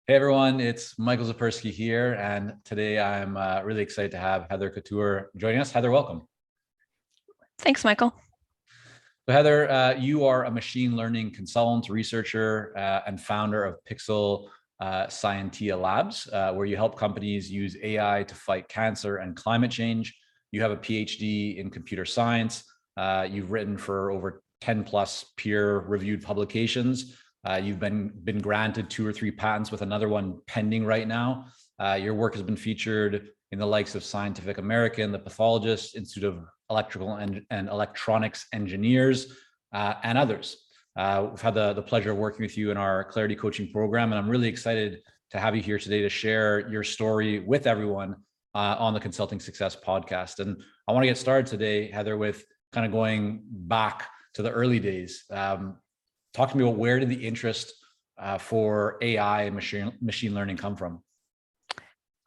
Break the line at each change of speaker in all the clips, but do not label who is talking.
Hey everyone, it's Michael Zapersky here, and today I'm really excited to have Heather Couture joining us. Heather, welcome.
Thanks, Michael.
So Heather, you are a machine learning consultant, researcher, and founder of Pixel Scientia Labs, where you help companies use AI to fight cancer and climate change. You have a PhD in computer science. You've written for over 10 plus peer-reviewed publications. You've been granted 2 or 3 patents with another one pending right now. Your work has been featured in the likes of Scientific American, the Pathologist, Institute of Electrical and Electronics Engineers, and others. We've had the pleasure of working with you in our Clarity Coaching program, and I'm really excited to have you here today to share your story with everyone on the Consulting Success podcast. And I want to get started today, Heather, with kind of going back to the early days. Talk to me about where did the interest for AI and machine learning come from?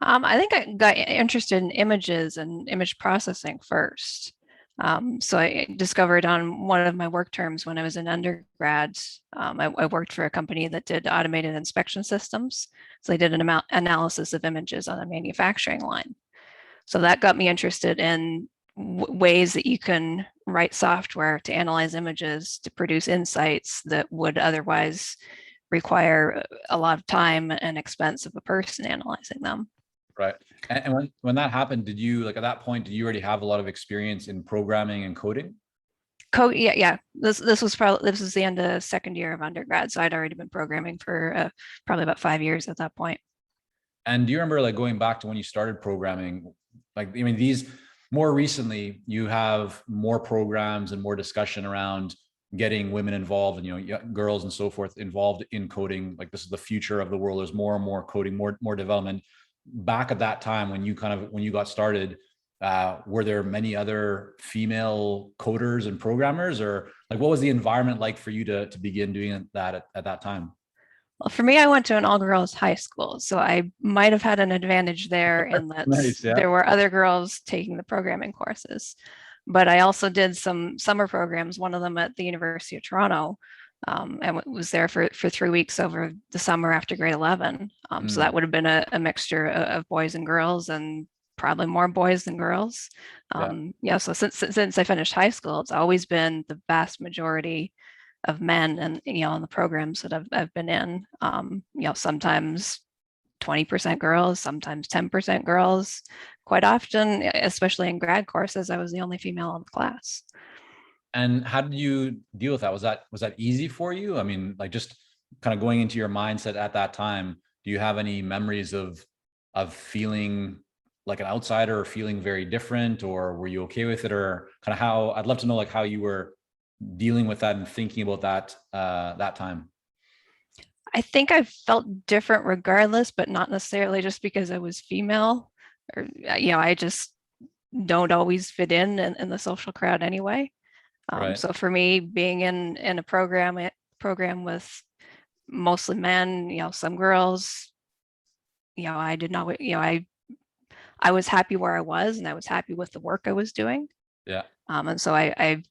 I think I got interested in images and image processing first. So I discovered on one of my work terms when I was an undergrad, I worked for a company that did automated inspection systems. So they did an analysis of images on a manufacturing line. So that got me interested in ways that you can write software to analyze images to produce insights that would otherwise require a lot of time and expense of a person analyzing them.
Right. And when that happened, did you, like, at that point, did you already have a lot of experience in programming and coding?
Code, yeah. This was the end of second year of undergrad, so I'd already been programming for probably about 5 years at that point.
And do you remember, like, going back to when you started programming? Like, I mean, these more recently, you have more programs and more discussion around getting women involved and, girls and so forth involved in coding. Like, this is the future of the world. There's more and more coding, more development. Back at that time, when you got started, were there many other female coders and programmers, or like what was the environment like for you to begin doing that at that time?
Well, for me, I went to an all-girls high school, so I might have had an advantage there in that
Nice, yeah.
there were other girls taking the programming courses. But I also did some summer programs, one of them at the University of Toronto, and was there for 3 weeks over the summer after grade 11. So that would have been a mixture of boys and girls, and probably more boys than girls.
Yeah.
Yeah, so since I finished high school, it's always been the vast majority of men, and in the programs that I've been in, sometimes 20% girls, sometimes 10% girls. Quite often, especially in grad courses, I was the only female in the class.
And how did you deal with that? Was that easy for you? I mean, like, just kind of going into your mindset at that time, do you have any memories of feeling like an outsider or feeling very different, or were you okay with it? Or kind of how, I'd love to know, like, how you were dealing with that and thinking about that that time.
I think I felt different regardless, but not necessarily just because I was female, or I just don't always fit in the social crowd anyway.
Right.
So for me, being in a program with mostly men, some girls, I did not, I was happy where I was, and I was happy with the work I was doing.
Yeah.
And so I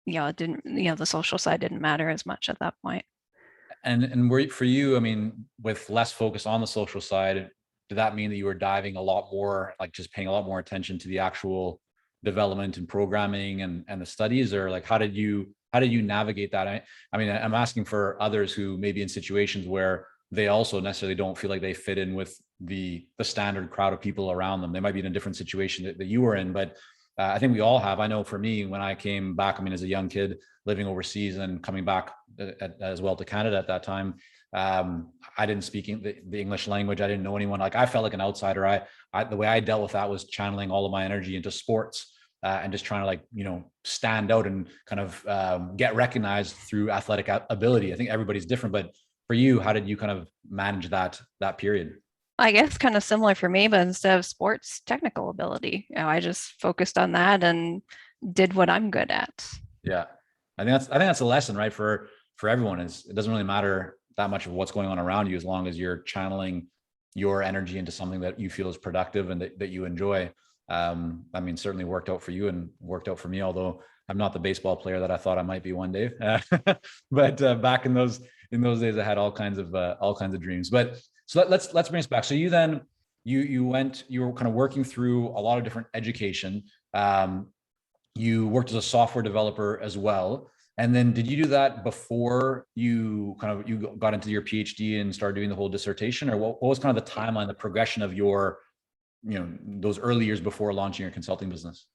it didn't, the social side didn't matter as much at that point.
And for you, I mean, with less focus on the social side, did that mean that you were diving a lot more, like just paying a lot more attention to the actual development and programming and the studies? Or like, how did you navigate that? I mean, I'm asking for others who may be in situations where they also necessarily don't feel like they fit in with the standard crowd of people around them. They might be in a different situation that you were in, but I think we all have. I know for me, when I came back, I mean, as a young kid living overseas and coming back as well to Canada at that time, I didn't speak the English language. I didn't know anyone. Like, I felt like an outsider. The way I dealt with that was channeling all of my energy into sports, and just trying to, like, stand out and kind of get recognized through athletic ability. I think everybody's different, but for you, how did you kind of manage that period?
I guess kind of similar for me, but instead of sports, technical ability. I just focused on that and did what I'm good at.
Yeah. I think that's a lesson, right? For everyone, is it doesn't really matter that much of what's going on around you, as long as you're channeling your energy into something that you feel is productive and that you enjoy. I mean, certainly worked out for you and worked out for me, although I'm not the baseball player that I thought I might be one day. But back in those days, I had all kinds of dreams. But so let's bring us back. So you then you were kind of working through a lot of different education. You worked as a software developer as well. And then did you do that before you got into your PhD and started doing the whole dissertation, or what was kind of the timeline, the progression of your, those early years before launching your consulting business?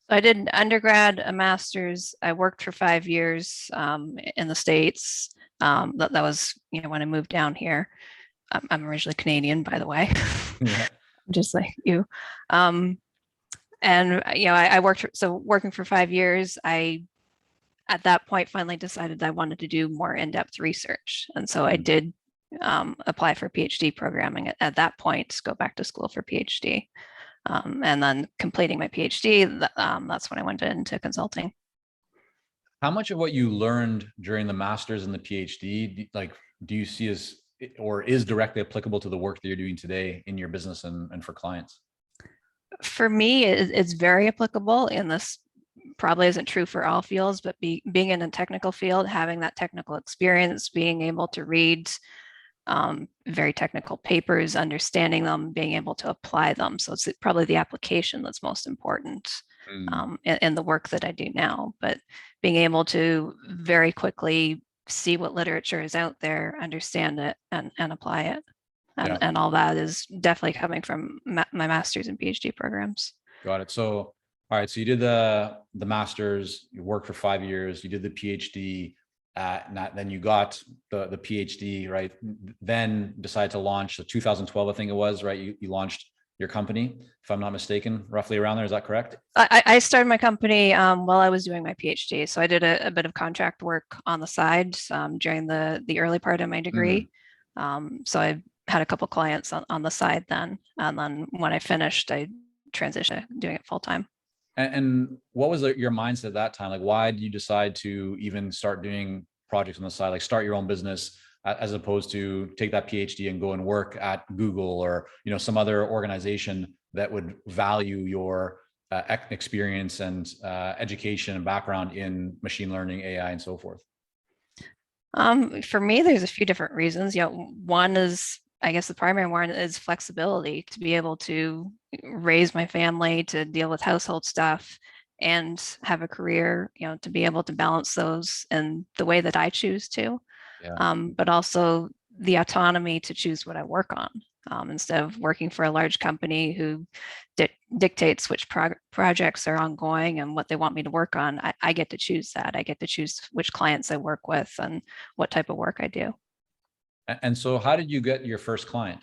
So I did an undergrad, a master's. I worked for 5 years in the States. That was, when I moved down here. I'm originally Canadian, by the way,
Yeah.
just like you. And I worked working for 5 years. I at that point finally decided I wanted to do more in-depth research, and so I did apply for PhD programming at that point, go back to school for PhD. And then completing my PhD, that's when I went into consulting.
How much of what you learned during the master's and the PhD, do you see as, or is directly applicable to the work that you're doing today in your business and for clients?
For me, it's very applicable, and this probably isn't true for all fields, but being in a technical field, having that technical experience, being able to read very technical papers, understanding them, being able to apply them. So it's probably the application that's most important in the work that I do now. But being able to very quickly see what literature is out there, understand it, and apply it.
Yeah.
And all that is definitely coming from my master's and PhD programs.
Got it. So, all right. So you did the master's, you worked for 5 years, you did the PhD, then you got the PhD, right? Then decided to launch, so 2012, I think it was, right? You launched your company, if I'm not mistaken, roughly around there. Is that correct?
I started my company while I was doing my PhD. So I did a bit of contract work on the side during the early part of my degree. So I had a couple clients on the side then. And then when I finished, I transitioned to doing it full time.
And what was your mindset at that time? Like, why did you decide to even start doing projects on the side, like start your own business, as opposed to take that PhD and go and work at Google or, some other organization that would value your experience and education and background in machine learning, AI, and so forth?
For me, there's a few different reasons. One is, I guess the primary one is flexibility, to be able to raise my family, to deal with household stuff, and have a career, to be able to balance those in the way that I choose to.
Yeah.
But also the autonomy to choose what I work on, instead of working for a large company who dictates which projects are ongoing and what they want me to work on. I get to choose that. I get to choose which clients I work with and what type of work I do.
And so how did you get your first client?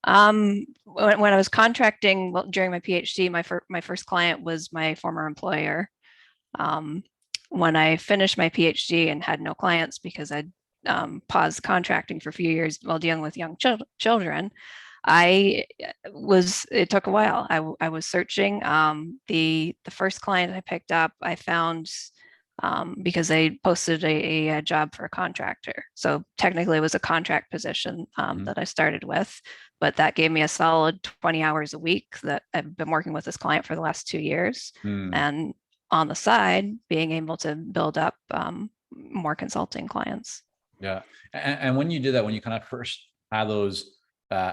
When I was contracting during my PhD, my first client was my former employer. When I finished my PhD and had no clients because I'd paused contracting for a few years while dealing with young children, it took a while. I was searching. The first client I picked up, I found because they posted a job for a contractor. So technically it was a contract position that I started with, but that gave me a solid 20 hours a week that I've been working with this client for the last 2 years. And on the side, being able to build up more consulting clients.
Yeah. And when you did that, when you kind of first had those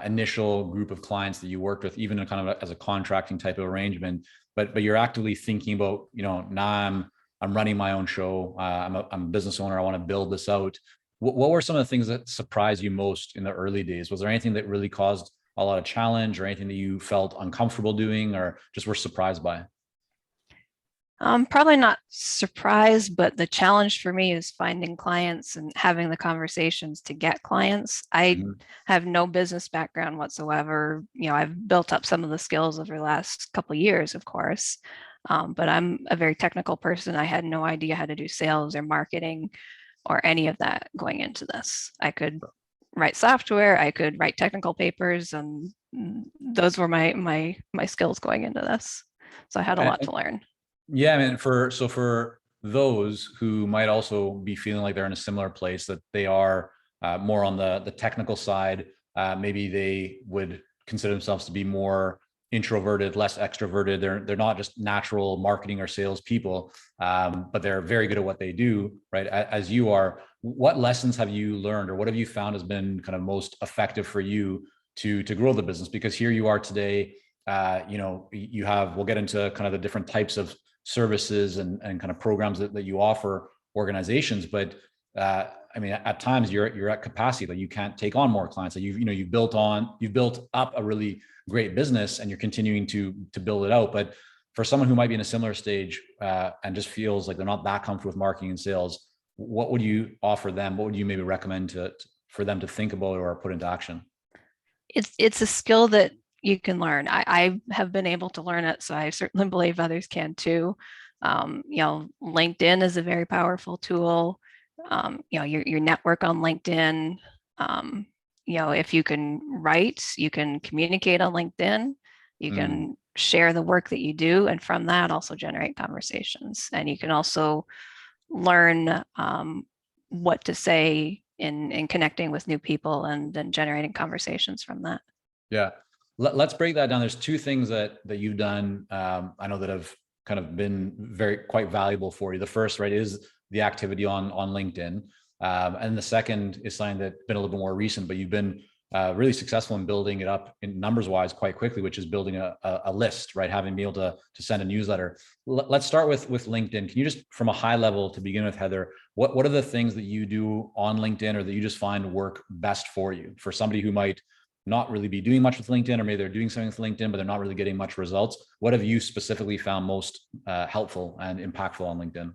initial group of clients that you worked with, even kind of as a contracting type of arrangement, but you're actively thinking about, now I'm running my own show. I'm a business owner. I want to build this out. What were some of the things that surprised you most in the early days? Was there anything that really caused a lot of challenge, or anything that you felt uncomfortable doing, or just were surprised by?
Probably not surprised, but the challenge for me is finding clients and having the conversations to get clients. I have no business background whatsoever. I've built up some of the skills over the last couple of years, of course, but I'm a very technical person. I had no idea how to do sales or marketing or any of that going into this. I could write software, I could write technical papers, and those were my skills going into this. So I had a lot to learn.
Yeah, I mean, for those who might also be feeling like they're in a similar place, that they are more on the technical side, maybe they would consider themselves to be more introverted, less extroverted. They're not just natural marketing or sales people, but they're very good at what they do, right? As you are, what lessons have you learned, or what have you found has been kind of most effective for you to grow the business? Because here you are today, you have, we'll get into kind of the different types of services and kind of programs that you offer organizations, but I mean, at times you're at capacity, like you can't take on more clients. Like you've built up a really great business and you're continuing to build it out. But for someone who might be in a similar stage and just feels like they're not that comfortable with marketing and sales, what would you offer them? What would you maybe recommend for them to think about or put into action?
It's a skill that you can learn. I have been able to learn it, so I certainly believe others can too. LinkedIn is a very powerful tool. Your network on LinkedIn. If you can write, you can communicate on LinkedIn. You can share the work that you do, and from that also generate conversations. And you can also learn what to say in connecting with new people and then generating conversations from that.
Yeah. Let's break that down. There's two things that you've done. I know that have kind of been quite valuable for you. The first, right, is the activity on LinkedIn. And the second is something that's been a little bit more recent, but you've been really successful in building it up in numbers wise quite quickly, which is building a list, right? Having been able to send a newsletter. Let's start with LinkedIn. Can you just, from a high level to begin with, Heather, what are the things that you do on LinkedIn or that you just find work best for you? For somebody who might not really be doing much with LinkedIn, or maybe they're doing something with LinkedIn, but they're not really getting much results. What have you specifically found most helpful and impactful on LinkedIn?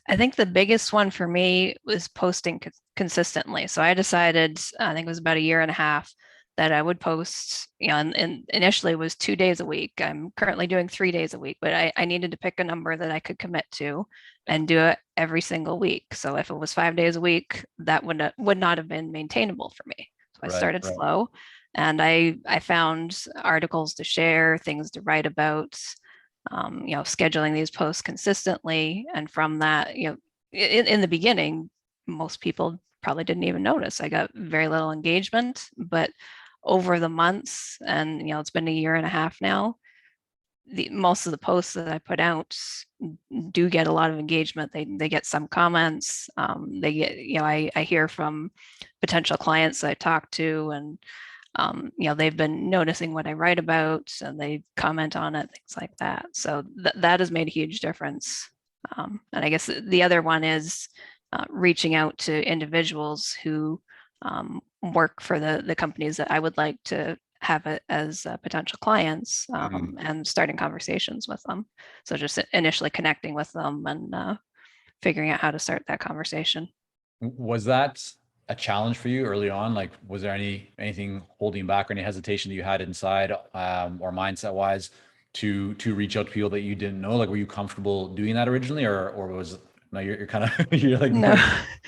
I think the biggest one for me was posting consistently. So I decided, I think it was about a year and a half, that I would post, and initially it was 2 days a week. I'm currently doing 3 days a week, but I needed to pick a number that I could commit to and do it every single week. So if it was 5 days a week, that would not have been maintainable for me. So I started slow, and I found articles to share, things to write about, scheduling these posts consistently. And from that, in the beginning, most people probably didn't even notice. I got very little engagement, but over the months, and it's been a year and a half now, most of the posts that I put out do get a lot of engagement. They get some comments. They get, I hear from potential clients that I talk to, and they've been noticing what I write about, and they comment on it, things like that. So that has made a huge difference. And I guess the other one is reaching out to individuals who work for the companies that I would like to have it as potential clients, and starting conversations with them. So just initially connecting with them and figuring out how to start that conversation.
Was that a challenge for you early on? Like, was there anything holding back or any hesitation that you had inside or mindset wise to reach out to people that you didn't know? Like, were you comfortable doing that originally, or was no, you're kind of you're like
no,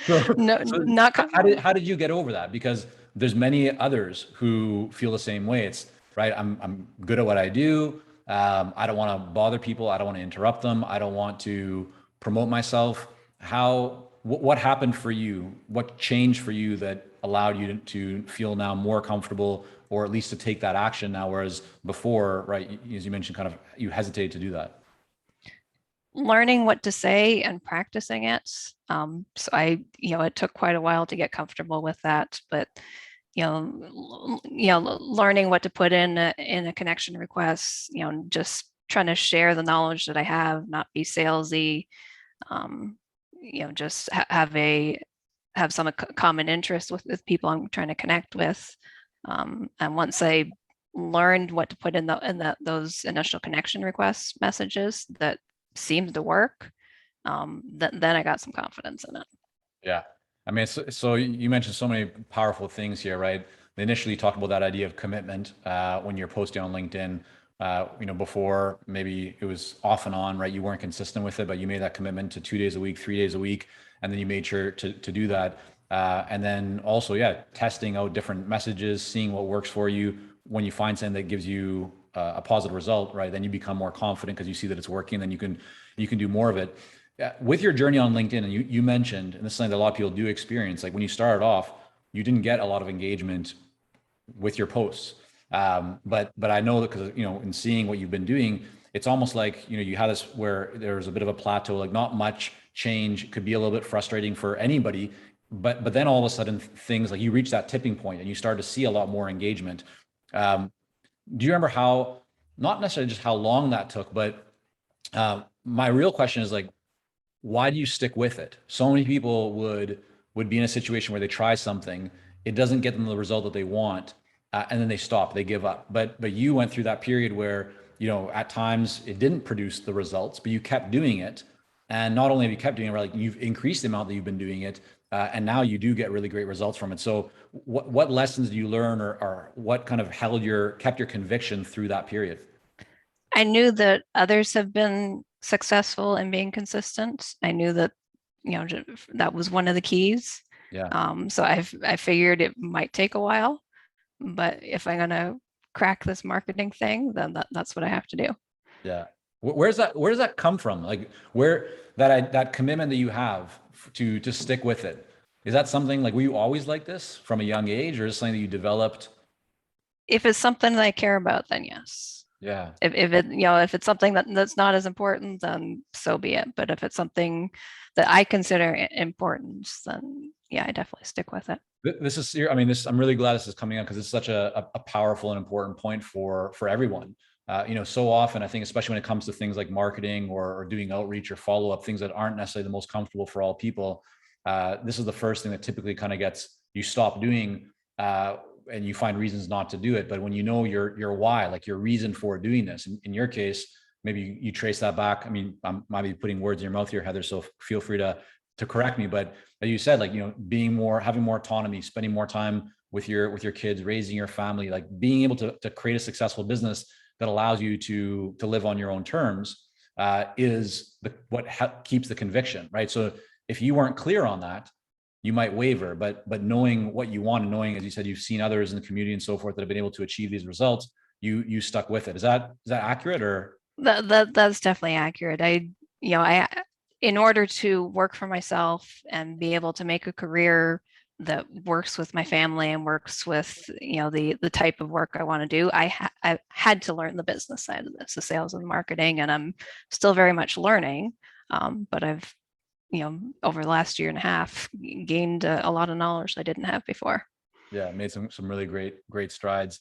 so
not
how did you get over that? Because there's many others who feel the same way. It's right. I'm good at what I do. I don't want to bother people. I don't want to interrupt them. I don't want to promote myself. What happened for you? What changed for you that allowed you to feel now more comfortable, or at least to take that action now, whereas before, right, as you mentioned, kind of you hesitated to do that?
learning what to say and practicing it. So it took quite a while to get comfortable with that, but learning what to put in a connection request, just trying to share the knowledge that I have, not be salesy, just have some common interest with people I'm trying to connect with. And once I learned what to put in those initial connection request messages that seemed to work, then I got some confidence in it.
Yeah. I mean, so you mentioned so many powerful things here, right? Initially, you talked about that idea of commitment when you're posting on LinkedIn. Before maybe it was off and on, right? You weren't consistent with it, but you made that commitment to 2 days a week, 3 days a week, and then you made sure to do that. And then also, yeah, testing out different messages, seeing what works for you. When you find something that gives you a positive result, right? Then you become more confident because you see that it's working. Then you can do more of it. With your journey on LinkedIn, and you mentioned, and this is something that a lot of people do experience, like when you started off, you didn't get a lot of engagement with your posts. But I know that because, in seeing what you've been doing, it's almost like, you had this where there's a bit of a plateau, like not much change, could be a little bit frustrating for anybody. But then all of a sudden things like you reach that tipping point and you start to see a lot more engagement. Um, do you remember how, not necessarily just how long that took, but my real question is like, why do you stick with it? So many people would be in a situation where they try something, it doesn't get them the result that they want, and then they stop, they give up. But you went through that period where, at times it didn't produce the results, but you kept doing it, and not only have you kept doing it, like you've increased the amount that you've been doing it, and now you do get really great results from it. So what lessons do you learn, or what kind of kept your conviction through that period?
I knew that others have been successful in being consistent. I knew that, that was one of the keys.
Yeah.
So I figured it might take a while, but if I'm gonna crack this marketing thing, then that's what I have to do.
Yeah. Where does that come from? Like where that commitment that you have to stick with it. Is that something like, were you always like this from a young age, or is it something that you developed?
If it's something that I care about, then yes.
Yeah.
If it's something that's not as important, then so be it. But if it's something that I consider important, then yeah, I definitely stick with it.
This is, I mean, I'm really glad this is coming up because it's such a powerful and important point for everyone. So often I think, especially when it comes to things like marketing or doing outreach or follow up, things that aren't necessarily the most comfortable for all people. This is the first thing that typically kind of gets you stop doing, and you find reasons not to do it. But when you know your why, like your reason for doing this, in your case, maybe you trace that back. I mean, I might be putting words in your mouth here, Heather, so feel free to correct me. But as you said, like, having more autonomy, spending more time with your kids, raising your family, like being able to create a successful business that allows you to live on your own terms, is what keeps the conviction, right? So if you weren't clear on that, you might waver, but knowing what you want, and knowing, as you said, you've seen others in the community and so forth that have been able to achieve these results, you stuck with it. Is that accurate? Or
That's definitely accurate. I in order to work for myself and be able to make a career that works with my family and works with, the type of work I want to do, I had to learn the business side of this, the sales and marketing, and I'm still very much learning. But I've, over the last year and a half, gained a lot of knowledge I didn't have before.
yeah, made some really great strides.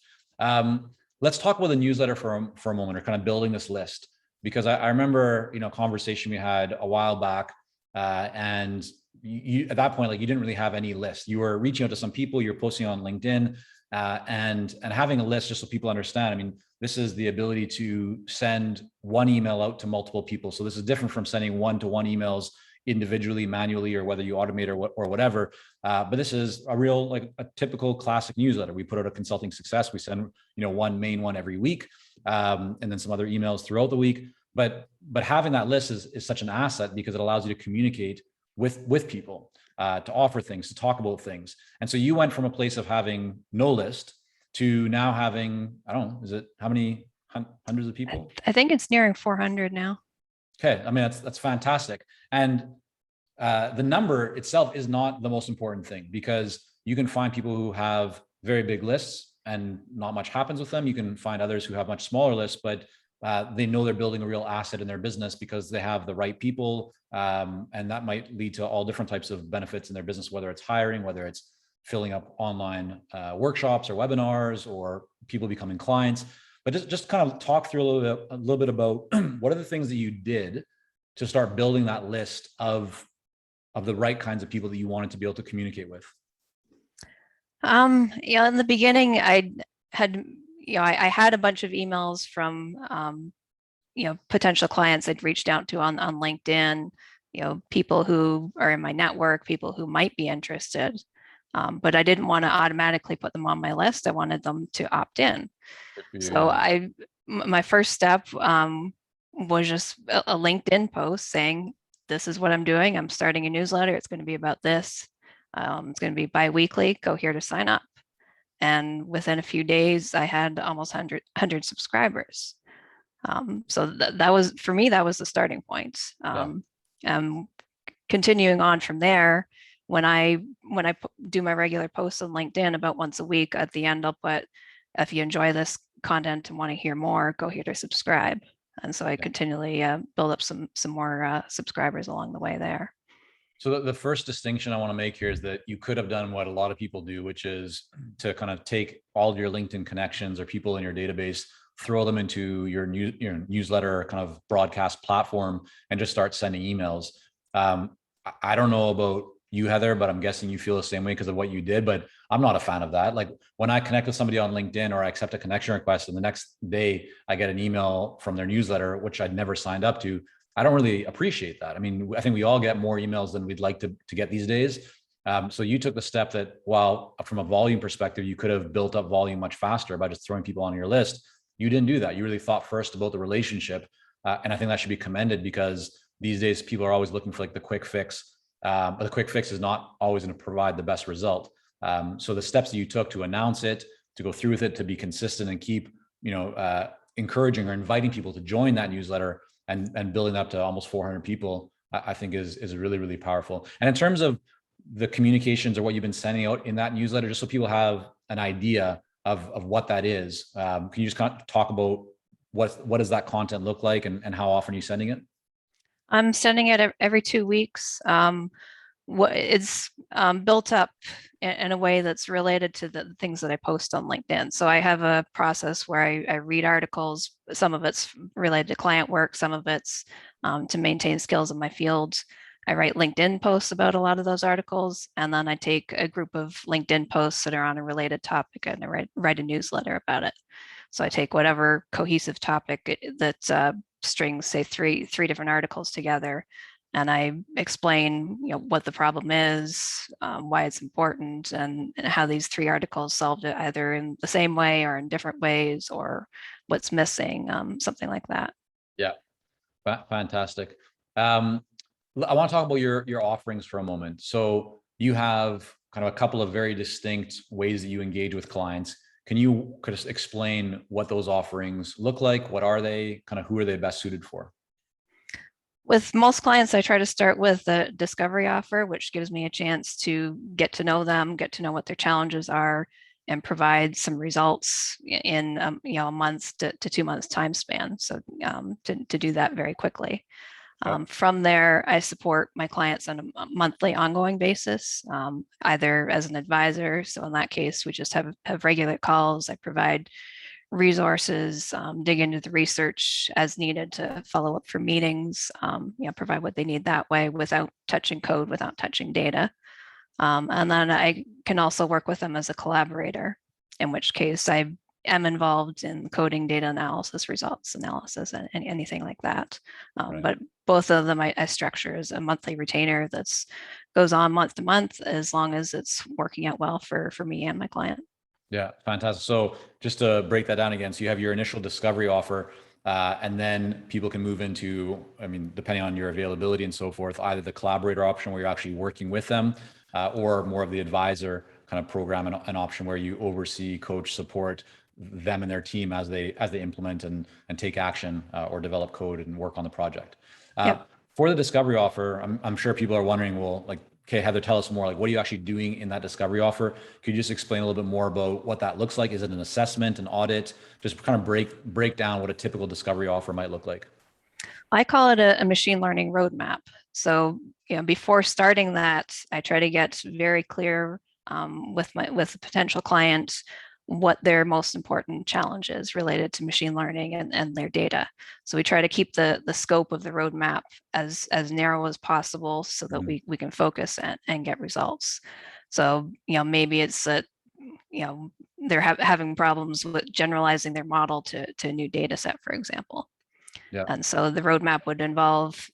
Let's talk about the newsletter for a moment, or kind of building this list, because I remember, conversation we had a while back, and you at that point, like, you didn't really have any list. You were reaching out to some people, you're posting on LinkedIn, and having a list, just so people understand. I mean, this is the ability to send one email out to multiple people. So this is different from sending one-to-one emails individually, manually, or whether you automate or whatever. But this is a real, like a typical classic newsletter. We put out a consulting success. We send, one main one every week, and then some other emails throughout the week. But having that list is such an asset, because it allows you to communicate with people, to offer things, to talk about things. And so you went from a place of having no list to now having, I don't know, is it how many hundreds of people?
I think it's nearing 400 now.
Okay, I mean, that's fantastic. And the number itself is not the most important thing, because you can find people who have very big lists and not much happens with them. You can find others who have much smaller lists, but they know they're building a real asset in their business because they have the right people. And that might lead to all different types of benefits in their business, whether it's hiring, whether it's filling up online workshops or webinars, or people becoming clients. But just kind of talk through a little bit about what are the things that you did to start building that list of the right kinds of people that you wanted to be able to communicate with.
In the beginning, I had, I had a bunch of emails from, potential clients I'd reached out to on LinkedIn, people who are in my network, people who might be interested. But I didn't want to automatically put them on my list. I wanted them to opt in. So my first step was just a LinkedIn post saying, this is what I'm doing. I'm starting a newsletter. It's going to be about this. It's going to be bi-weekly. Go here to sign up. And within a few days, I had almost 100 subscribers. So that was, for me, that was the starting point. Continuing on from there, when I do my regular posts on LinkedIn about once a week, at the end, I'll put, if you enjoy this content and want to hear more, go here to subscribe. And so I continually build up some more subscribers along the way there.
So the first distinction I want to make here is that you could have done what a lot of people do, which is to kind of take all of your LinkedIn connections or people in your database, throw them into your newsletter kind of broadcast platform, and just start sending emails. I don't know about you, Heather, but I'm guessing you feel the same way because of what you did. But I'm not a fan of that. Like when I connect with somebody on LinkedIn or I accept a connection request, and the next day I get an email from their newsletter, which I'd never signed up to, I don't really appreciate that. I mean, I think we all get more emails than we'd like to get these days. So you took the step that, while from a volume perspective, you could have built up volume much faster by just throwing people on your list. You didn't do that. You really thought first about the relationship. And I think that should be commended, because these days people are always looking for like the quick fix. But the quick fix is not always going to provide the best result. So the steps that you took to announce it, to go through with it, to be consistent and keep, encouraging or inviting people to join that newsletter, and building up to almost 400 people, I think is really, really powerful. And in terms of the communications or what you've been sending out in that newsletter, just so people have an idea of what that is, can you just kind of talk about what does that content look like, and how often are you sending it?
I'm sending it every 2 weeks. It's built up in a way that's related to the things that I post on LinkedIn. So I have a process where I read articles. Some of it's related to client work, some of it's to maintain skills in my field. I write LinkedIn posts about a lot of those articles, and then I take a group of LinkedIn posts that are on a related topic, and I write a newsletter about it. So I take whatever cohesive topic that strings, say, three different articles together, and I explain, what the problem is, why it's important, and how these 3 articles solved it, either in the same way or in different ways, or what's missing, something like that.
Yeah, fantastic. I want to talk about your offerings for a moment. So you have kind of a couple of very distinct ways that you engage with clients. Can you just explain what those offerings look like? What are they? Kind of who are they best suited for?
With most clients, I try to start with the discovery offer, which gives me a chance to get to know them, get to know what their challenges are, and provide some results in a month to 2 months time span. So to do that very quickly. From there, I support my clients on a monthly ongoing basis, either as an advisor. So in that case, we just have regular calls. I provide resources, dig into the research as needed to follow up for meetings, provide what they need that way without touching code, without touching data. And then I can also work with them as a collaborator, in which case I am involved in coding, data analysis, results analysis, and anything like that.
Right.
But both of them I structure as a monthly retainer that's goes on month to month, as long as it's working out well for me and my client.
Yeah, fantastic. So just to break that down again, so you have your initial discovery offer, and then people can move into, I mean, depending on your availability and so forth, either the collaborator option where you're actually working with them, or more of the advisor kind of program, an option where you oversee, coach, support them and their team as they implement and take action, or develop code and work on the project.
Yep.
For the discovery offer, I'm sure people are wondering, well, like, okay, Heather, tell us more. Like, what are you actually doing in that discovery offer? Could you just explain a little bit more about what that looks like? Is it an assessment, an audit? Just kind of break down what a typical discovery offer might look like.
I call it a machine learning roadmap. So, before starting that, I try to get very clear with the potential client what their most important challenge is related to machine learning and their data. So we try to keep the scope of the roadmap as narrow as possible, so that we can focus and get results. So maybe it's that they're having problems with generalizing their model to a new data set, for example.
Yeah.
And so the roadmap would involve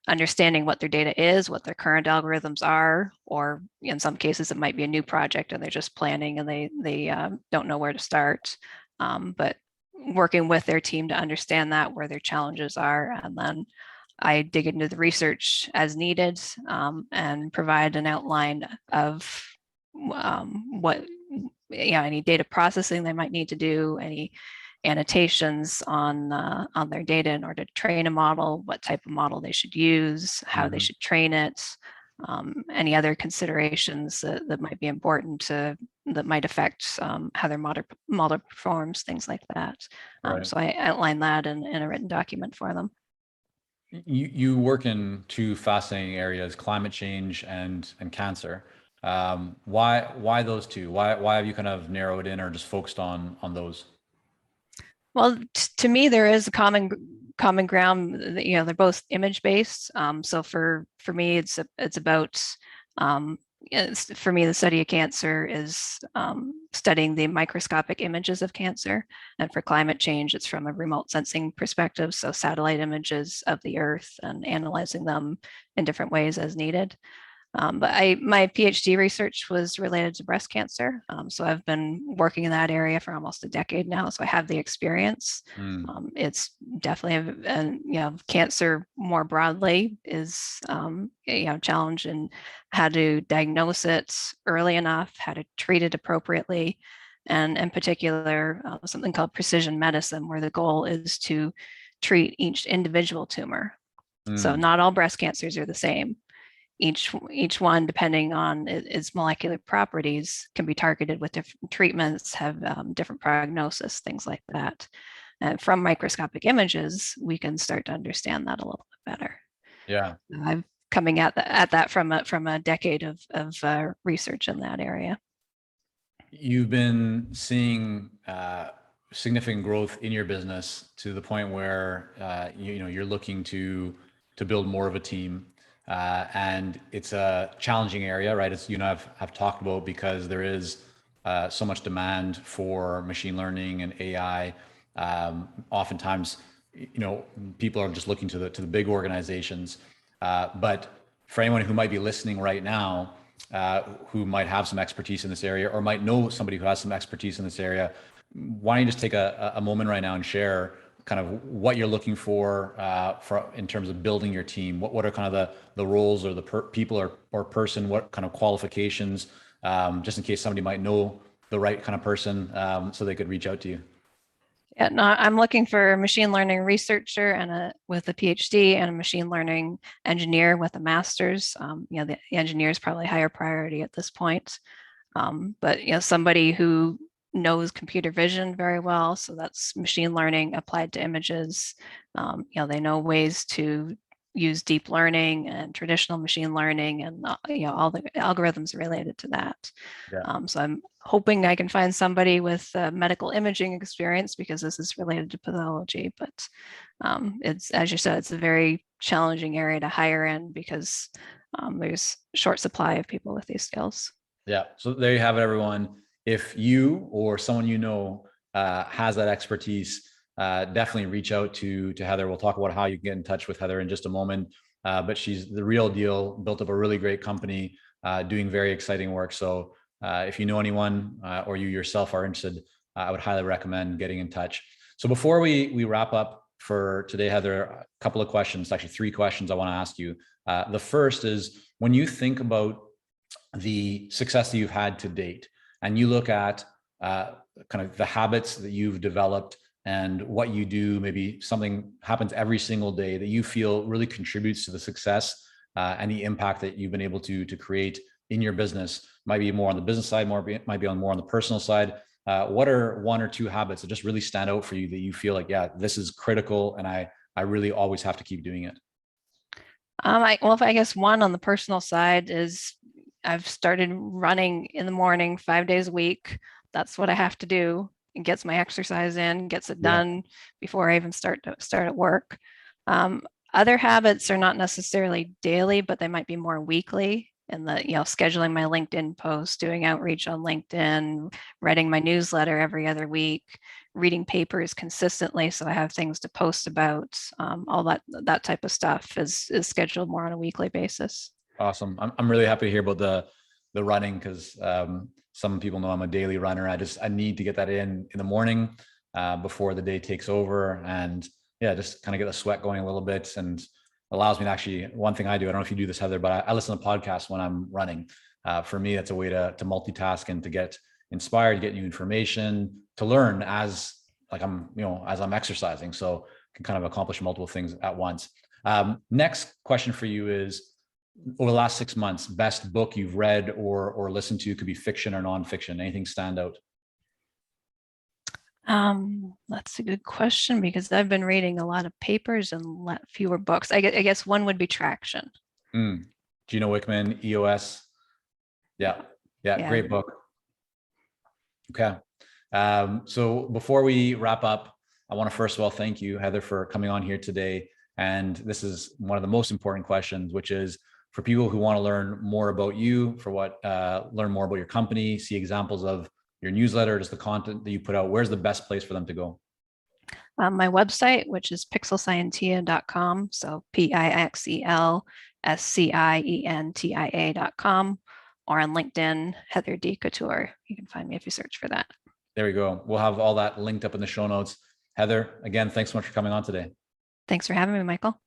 understanding what their data is, what their current algorithms are, or in some cases it might be a new project and they're just planning and they don't know where to start. But working with their team to understand that, where their challenges are, and then I dig into the research as needed, and provide an outline of what any data processing they might need to do, any annotations on their data in order to train a model, what type of model they should use, how they should train it, any other considerations that might be important to that might affect how their model performs, things like that.
Right.
So I outline that in a written document for them.
You work in two fascinating areas: climate change and cancer. Why those two? Why have you kind of narrowed in or just focused on those?
Well, to me, there is a common ground. They're both image based. So for me, it's about for me, the study of cancer is studying the microscopic images of cancer, and for climate change, it's from a remote sensing perspective. So satellite images of the Earth and analyzing them in different ways as needed. But my PhD research was related to breast cancer. So I've been working in that area for almost a decade now. So I have the experience.
Mm,
It's definitely cancer more broadly is challenge in how to diagnose it early enough, how to treat it appropriately, and in particular something called precision medicine, where the goal is to treat each individual tumor. So
mm,
not all breast cancers are the same. Each one, depending on its molecular properties, can be targeted with different treatments, have different prognosis, things like that. And from microscopic images, we can start to understand that a little bit better.
yeah.
I'm coming at that from a decade of research in that area.
You've been seeing significant growth in your business to the point where you're looking to build more of a team, and it's a challenging area, right? It's have talked about, because there is so much demand for machine learning and AI. Oftentimes, people are just looking to the big organizations, but for anyone who might be listening right now, who might have some expertise in this area or might know somebody who has some expertise in this area, why don't you just take a moment right now and share kind of what you're looking for in terms of building your team? What are kind of the roles or the people or person, what kind of qualifications, just in case somebody might know the right kind of person, so they could reach out to you?
Yeah, no, I'm looking for a machine learning researcher with a PhD and a machine learning engineer with a master's. The engineer is probably higher priority at this point. But somebody who knows computer vision very well, so that's machine learning applied to images. They know ways to use deep learning and traditional machine learning, and all the algorithms related to that.
Yeah.
So I'm hoping I can find somebody with medical imaging experience, because this is related to pathology. But it's, as you said, it's a very challenging area to hire in, because there's short supply of people with these skills.
Yeah. So there you have it, everyone. If you or someone has that expertise, definitely reach out to Heather. We'll talk about how you can get in touch with Heather in just a moment. But she's the real deal, built up a really great company, doing very exciting work. So if you know anyone or you yourself are interested, I would highly recommend getting in touch. So before we wrap up for today, Heather, a couple of questions, actually 3 questions I want to ask you. The first is, when you think about the success that you've had to date, and you look at kind of the habits that you've developed and what you do, maybe something happens every single day that you feel really contributes to the success and the impact that you've been able to create in your business, might be more on the business side, might be more on the personal side. What are 1 or 2 habits that just really stand out for you that you feel like, yeah, this is critical, and I really always have to keep doing it?
If I guess one on the personal side is, I've started running in the morning 5 days a week. That's what I have to do. It gets my exercise in, gets it
Yeah.
done before I even start at work. Um, Other habits are not necessarily daily, but they might be more weekly. And scheduling my LinkedIn posts, doing outreach on LinkedIn, writing my newsletter every other week, reading papers consistently, so I have things to post about. All that type of stuff is scheduled more on a weekly basis.
Awesome. I'm really happy to hear about the running, because some people know I'm a daily runner. I need to get that in the morning before the day takes over, and yeah, just kind of get the sweat going a little bit, and allows me to actually, one thing I do, I don't know if you do this, Heather, but I listen to podcasts when I'm running. For me, that's a way to multitask and to get inspired, to get new information, to learn as I'm exercising. So I can kind of accomplish multiple things at once. Next question for you is, over the last 6 months, best book you've read or listened to? Could be fiction or nonfiction. Anything stand out?
That's a good question because I've been reading a lot of papers and fewer books. I guess one would be Traction.
Gino Wickman, EOS. Yeah. Yeah.
Yeah.
Great book. Okay. So before we wrap up, I want to first of all thank you, Heather, for coming on here today. And this is one of the most important questions, which is for people who want to learn more about you, learn more about your company, see examples of your newsletter, just the content that you put out. Where's the best place for them to go?
My website, which is pixelscientia.com. So PIXELSCIENTIA.com, or on LinkedIn, Heather D. Couture. You can find me if you search for that.
There we go. We'll have all that linked up in the show notes. Heather, again, thanks so much for coming on today.
Thanks for having me, Michael.